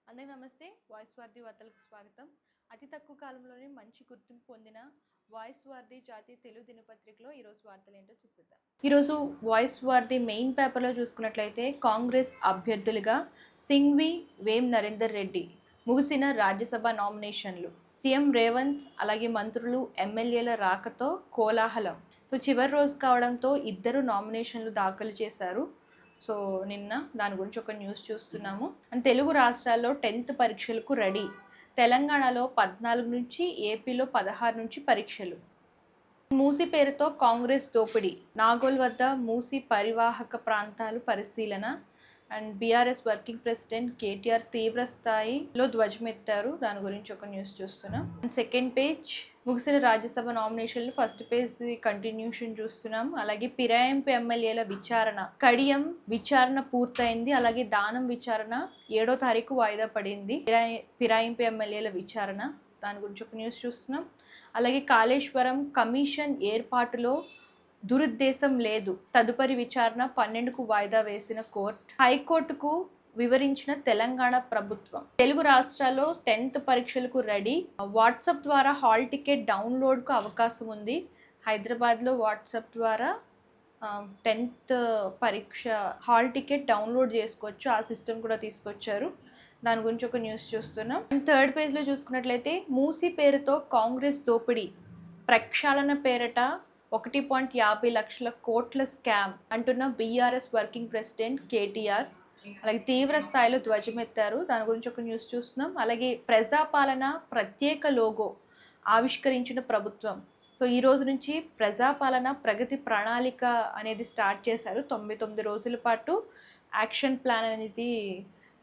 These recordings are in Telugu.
అందరికీ నమస్తే. వాయిస్ వార్ది వార్తలకు స్వాగతం. అతి తక్కువ కాలంలోనే మంచి గుర్తింపు పొందిన వాయిస్ వార్ది జాతీయ తెలుగు దినపత్రికలో ఈరోజు వార్తలు ఏంటో చూసేద్దాం. ఈరోజు వాయిస్ వార్ది మెయిన్ పేపర్లో చూసుకున్నట్లయితే కాంగ్రెస్ అభ్యర్థులుగా సింఘ్వి వేం నరేందర్ రెడ్డి ముగిసిన రాజ్యసభ నామినేషన్లు. సీఎం రేవంత్ అలాగే మంత్రులు ఎమ్మెల్యేల రాకతో కోలాహలం. సో చివరి రోజు కావడంతో ఇద్దరు నామినేషన్లు దాఖలు చేశారు. సో నిన్న దాని గురించి ఒక న్యూస్ చూస్తున్నాము. అండ్ తెలుగు రాష్ట్రాల్లో 10th పరీక్షలకు రెడీ. తెలంగాణలో 14 నుంచి, ఏపీలో 16 నుంచి పరీక్షలు. మూసి పేరుతో కాంగ్రెస్ దోపిడీ. నాగోల్ వద్ద మూసి పరివాహక ప్రాంతాలు పరిశీలన. And BRS working president KTR తీవ్ర స్థాయిలో ధ్వజమెత్తారు. దాని గురించి ఒక న్యూస్ చూస్తున్నాం. అండ్ సెకండ్ పేజ్ ముగిసిన రాజ్యసభ నామినేషన్లు. ఫస్ట్ పేజ్ కంటిన్యూషన్ చూస్తున్నాం. అలాగే ఫిరాయింపు ఎమ్మెల్యేల విచారణ. కడియం విచారణ పూర్తయింది. అలాగే దానం విచారణ 7వ తారీఖు వాయిదా పడింది. ఫిరాయింపు ఎమ్మెల్యేల విచారణ దాని గురించి ఒక న్యూస్ చూస్తున్నాం. అలాగే కాళేశ్వరం కమిషన్ ఏర్పాటులో దురుద్దేశం లేదు. తదుపరి విచారణ 12కు వాయిదా వేసిన కోర్టు. హైకోర్టుకు వివరించిన తెలంగాణ ప్రభుత్వం. తెలుగు రాష్ట్రాల్లో 10th పరీక్షలకు రెడీ. వాట్సాప్ ద్వారా హాల్ టికెట్ డౌన్లోడ్కు అవకాశం ఉంది. హైదరాబాద్లో వాట్సాప్ ద్వారా 10th పరీక్ష హాల్ టికెట్ డౌన్లోడ్ చేసుకోవచ్చు. ఆ సిస్టమ్ కూడా తీసుకొచ్చారు. దాని గురించి ఒక న్యూస్ చూస్తున్నాం. థర్డ్ పేజ్లో చూసుకున్నట్లయితే మూసి పేరుతో కాంగ్రెస్ దోపిడీ. ప్రక్షాళన పేరట 1.50 లక్షల కోట్ల స్కామ్ అంటున్న బీఆర్ఎస్ వర్కింగ్ ప్రెసిడెంట్ కేటీఆర్. అలాగే తీవ్ర స్థాయిలో ధ్వజమెత్తారు. దాని గురించి ఒక న్యూస్ చూస్తున్నాం. అలాగే ప్రజాపాలన ప్రత్యేక లోగో ఆవిష్కరించిన ప్రభుత్వం. సో ఈ రోజు నుంచి ప్రజాపాలన ప్రగతి ప్రణాళిక అనేది స్టార్ట్ చేశారు. 99 రోజుల పాటు యాక్షన్ ప్లాన్ అనేది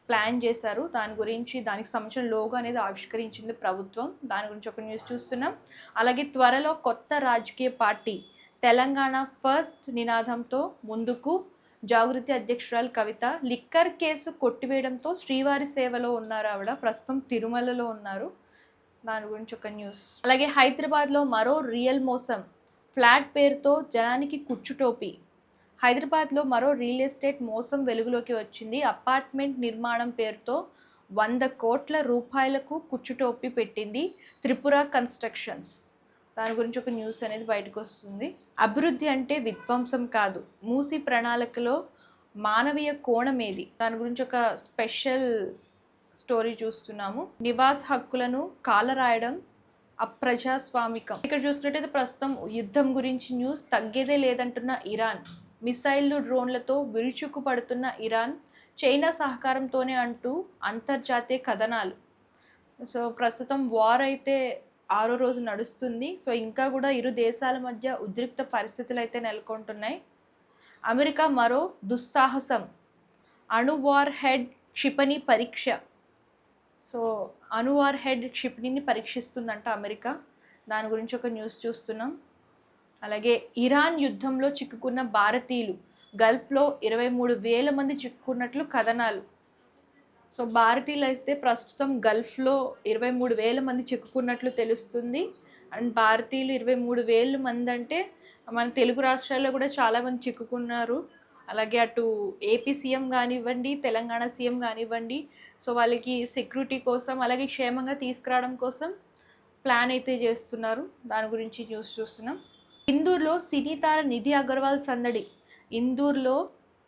ప్లాన్ చేశారు. దాని గురించి దానికి సంబంధించిన లోగో అనేది ఆవిష్కరించింది ప్రభుత్వం. దాని గురించి ఒక న్యూస్ చూస్తున్నాం. అలాగే త్వరలో కొత్త రాజకీయ పార్టీ తెలంగాణ ఫస్ట్ నినాదంతో ముందుకు. జాగృతి అధ్యక్షురాలు కవిత. లిక్కర్ కేసు కొట్టివేయడంతో శ్రీవారి సేవలో ఉన్నారు ఆవిడ. ప్రస్తుతం తిరుమలలో ఉన్నారు. దాని గురించి ఒక న్యూస్. అలాగే హైదరాబాద్లో మరో రియల్ మోసం. ఫ్లాట్ పేరుతో జనానికి కుచ్చుటోపీ. హైదరాబాద్లో మరో రియల్ ఎస్టేట్ మోసం వెలుగులోకి వచ్చింది. అపార్ట్మెంట్ నిర్మాణం పేరుతో 100 కోట్ల రూపాయలకు కుచ్చుటోపి పెట్టింది త్రిపుర కన్స్ట్రక్షన్స్. దాని గురించి ఒక న్యూస్ అనేది బయటకు వస్తుంది. అభివృద్ధి అంటే విధ్వంసం కాదు. మూసి ప్రణాళికలో మానవీయ కోణం ఏది? దాని గురించి ఒక స్పెషల్ స్టోరీ చూస్తున్నాము. నివాస్ హక్కులను కాలరాయడం అప్రజాస్వామికం. ఇక్కడ చూసినట్టయితే ప్రస్తుతం యుద్ధం గురించి న్యూస్. తగ్గేదే లేదంటున్న ఇరాన్. మిసైళ్లు డ్రోన్లతో విరుచుకుపడుతున్న ఇరాన్. చైనా సహకారంతోనే అంటూ అంతర్జాతీయ కథనాలు. సో ప్రస్తుతం వార్ అయితే 6వ రోజు నడుస్తుంది. సో ఇంకా కూడా ఇరు దేశాల మధ్య ఉద్రిక్త పరిస్థితులు అయితే నెలకొంటున్నాయి. అమెరికా మరో దుస్సాహసం. అణువార్ హెడ్ క్షిపణి పరీక్ష. సో అణువార్ హెడ్ క్షిపణిని పరీక్షిస్తుందంట అమెరికా. దాని గురించి ఒక న్యూస్ చూస్తున్నాం. అలాగే ఇరాన్ యుద్ధంలో చిక్కుకున్న భారతీయులు. గల్ఫ్లో 23,000 మంది చిక్కుకున్నట్లు కథనాలు. సో భారతీయులు అయితే ప్రస్తుతం గల్ఫ్లో 23,000 మంది చిక్కుకున్నట్లు తెలుస్తుంది. అండ్ భారతీయులు 23,000 మంది అంటే మన తెలుగు రాష్ట్రాల్లో కూడా చాలామంది చిక్కుకున్నారు. అలాగే అటు ఏపీ సీఎం కానివ్వండి, తెలంగాణ సీఎం కానివ్వండి, సో వాళ్ళకి సెక్యూరిటీ కోసం అలాగే క్షేమంగా తీసుకురావడం కోసం ప్లాన్ అయితే చేస్తున్నారు. దాని గురించి న్యూస్ చూస్తున్నాం. ఇందూర్లో సినీతార నిధి అగర్వాల్ సందడి. ఇందూర్లో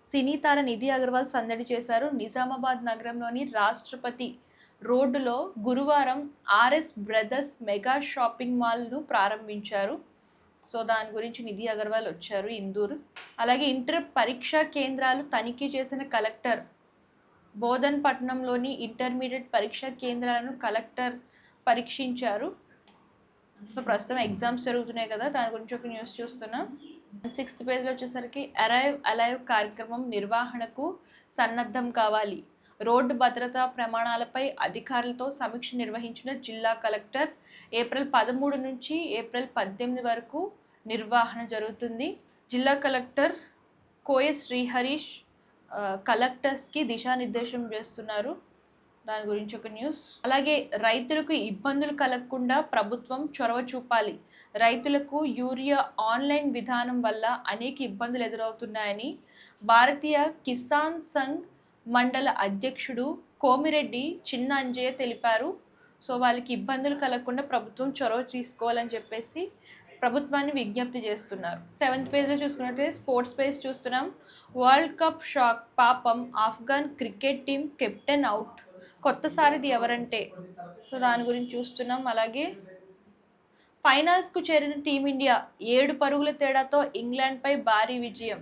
సినీతార నిధి అగర్వాల్ సందడి చేశారు. నిజామాబాద్ నగరంలోని రాష్ట్రపతి రోడ్డులో గురువారం ఆర్ఎస్ బ్రదర్స్ మెగా షాపింగ్ మాల్ను ప్రారంభించారు. సో దాని గురించి నిధి అగర్వాల్ వచ్చారు ఇందూర్. అలాగే ఇంటర్ పరీక్షా కేంద్రాలు తనిఖీ చేసిన కలెక్టర్. బోధన్ పట్టణంలోని ఇంటర్మీడియట్ పరీక్షా కేంద్రాలను కలెక్టర్ పరీక్షించారు. సో ప్రస్తుతం ఎగ్జామ్స్ జరుగుతున్నాయి కదా, దాని గురించి ఒక న్యూస్ చూస్తున్నాం. 6th పేజ్లో వచ్చేసరికి అరైవ్ అలైవ్ కార్యక్రమం నిర్వహణకు సన్నద్ధం కావాలి. రోడ్డు భద్రతా ప్రమాణాలపై అధికారులతో సమీక్ష నిర్వహించిన జిల్లా కలెక్టర్. ఏప్రిల్ 13 నుంచి ఏప్రిల్ 18 వరకు నిర్వహణ జరుగుతుంది. జిల్లా కలెక్టర్ కోయ శ్రీహరీష్ కలెక్టర్స్కి దిశానిర్దేశం చేస్తున్నారు. దాని గురించి ఒక న్యూస్. అలాగే రైతులకు ఇబ్బందులు కలగకుండా ప్రభుత్వం చొరవ చూపాలి. రైతులకు యూరియా ఆన్లైన్ విధానం వల్ల అనేక ఇబ్బందులు ఎదురవుతున్నాయని భారతీయ కిసాన్ సంఘ్ మండల అధ్యక్షుడు కోమిరెడ్డి చిన్న అంజయ్య తెలిపారు. సో వాళ్ళకి ఇబ్బందులు కలగకుండా ప్రభుత్వం చొరవ తీసుకోవాలని చెప్పేసి ప్రభుత్వాన్ని విజ్ఞప్తి చేస్తున్నారు. 7th పేజ్లో చూసుకున్నట్లయితే స్పోర్ట్స్ పేజ్ చూస్తున్నాం. వరల్డ్ కప్ షాక్, పాపం Afghan cricket team captain out, కొత్త సారథి ఎవరంటే సో దాని గురించి చూస్తున్నాం. అలాగే ఫైనల్స్కు చేరిన టీమిండియా 7 పరుగుల తేడాతో ఇంగ్లాండ్పై భారీ విజయం.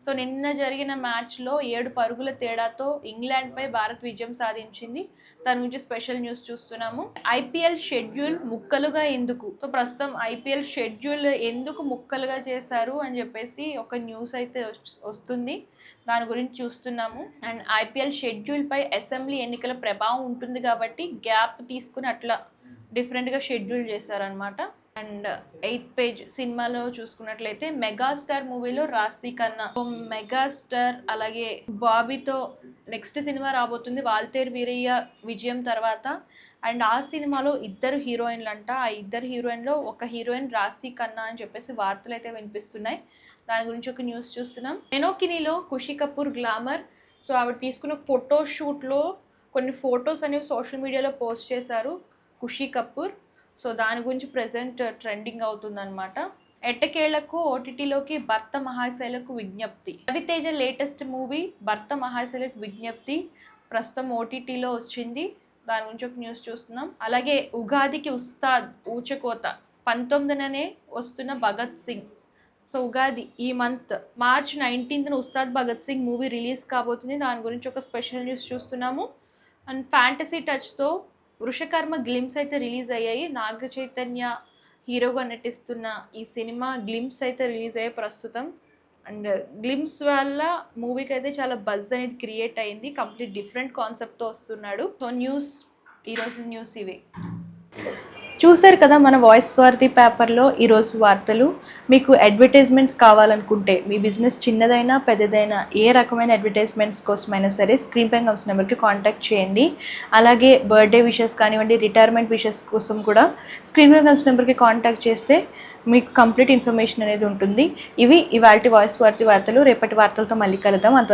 సో నిన్న జరిగిన మ్యాచ్లో 7 పరుగుల తేడాతో ఇంగ్లాండ్పై భారత్ విజయం సాధించింది. దాని గురించి స్పెషల్ న్యూస్ చూస్తున్నాము. ఐపీఎల్ షెడ్యూల్ ముక్కలుగా ఎందుకు? సో ప్రస్తుతం ఐపీఎల్ షెడ్యూల్ ఎందుకు ముక్కలుగా చేశారు అని చెప్పేసి ఒక న్యూస్ అయితే వస్తుంది. దాని గురించి చూస్తున్నాము. అండ్ ఐపీఎల్ షెడ్యూల్పై అసెంబ్లీ ఎన్నికల ప్రభావం ఉంటుంది కాబట్టి గ్యాప్ తీసుకుని అట్లా డిఫరెంట్గా షెడ్యూల్ చేశారనమాట. అండ్ 8th పేజ్ సినిమాలో చూసుకున్నట్లయితే మెగాస్టార్ మూవీలో రాశి ఖన్నా, మెగాస్టార్ అలాగే బాబీతో నెక్స్ట్ సినిమా రాబోతుంది వాల్తేరు వీరయ్య విజయం తర్వాత. అండ్ ఆ సినిమాలో 2 హీరోయిన్లు అంట. ఆ 2 హీరోయిన్లో ఒక హీరోయిన్ రాశి ఖన్నా అని చెప్పేసి వార్తలు అయితే వినిపిస్తున్నాయి. దాని గురించి ఒక న్యూస్ చూస్తున్నాం. మెనోకినీలో ఖుషీ కపూర్ గ్లామర్. సో ఆవిడ తీసుకున్న ఫోటోషూట్లో కొన్ని ఫొటోస్ అనేవి సోషల్ మీడియాలో పోస్ట్ చేశారు ఖుషీ కపూర్. సో దాని గురించి ప్రెజెంట్ ట్రెండింగ్ అవుతుందన్నమాట. ఎట్టకేళ్లకు ఓటీటీలోకి భర్త మహాశైలకు విజ్ఞప్తి. రవితేజ లేటెస్ట్ మూవీ భర్త మహాశైలకు విజ్ఞప్తి ప్రస్తుతం ఓటీటీలో వచ్చింది. దాని గురించి ఒక న్యూస్ చూస్తున్నాం. అలాగే ఉగాదికి ఉస్తాద్ ఊచకోత 19నే వస్తున్న భగత్ సింగ్. సో ఉగాది ఈ మంత్ మార్చ్ 19న ఉస్తాద్ భగత్ సింగ్ మూవీ రిలీజ్ కాబోతుంది. దాని గురించి ఒక స్పెషల్ న్యూస్ చూస్తున్నాము. అండ్ ఫ్యాంటసీ టచ్తో వృషకర్మ గ్లిమ్స్ అయితే రిలీజ్ అయ్యాయి. నాగ చైతన్య హీరోగా నటిస్తున్న ఈ సినిమా గ్లిమ్స్ అయితే రిలీజ్ అయ్యాయి ప్రస్తుతం. అండ్ గ్లిమ్స్ వల్ల మూవీకి అయితే చాలా బజ్ అనేది క్రియేట్ అయింది. కంప్లీట్ డిఫరెంట్ కాన్సెప్ట్తో వస్తున్నాడు. సో ఈరోజు న్యూస్ ఇవి చూశారు కదా మన వాయిస్ వార్ది పేపర్లో ఈరోజు వార్తలు. మీకు అడ్వర్టైజ్మెంట్స్ కావాలనుకుంటే మీ బిజినెస్ చిన్నదైనా పెద్దదైనా ఏ రకమైన అడ్వర్టైజ్మెంట్స్ కోసమైనా సరే స్క్రీన్ పై కనిపిస్తున్న నెంబర్కి కాంటాక్ట్ చేయండి. అలాగే బర్త్డే విషెస్ కానివ్వండి, రిటైర్మెంట్ విషెస్ కోసం కూడా స్క్రీన్ పై కనిపిస్తున్న నెంబర్కి కాంటాక్ట్ చేస్తే మీకు కంప్లీట్ ఇన్ఫర్మేషన్ అనేది ఉంటుంది. ఇవి ఇవాల్టి వాయిస్ వార్ది వార్తలు. రేపటి వార్తలతో మళ్ళీ కలుద్దాం. అంతవరకు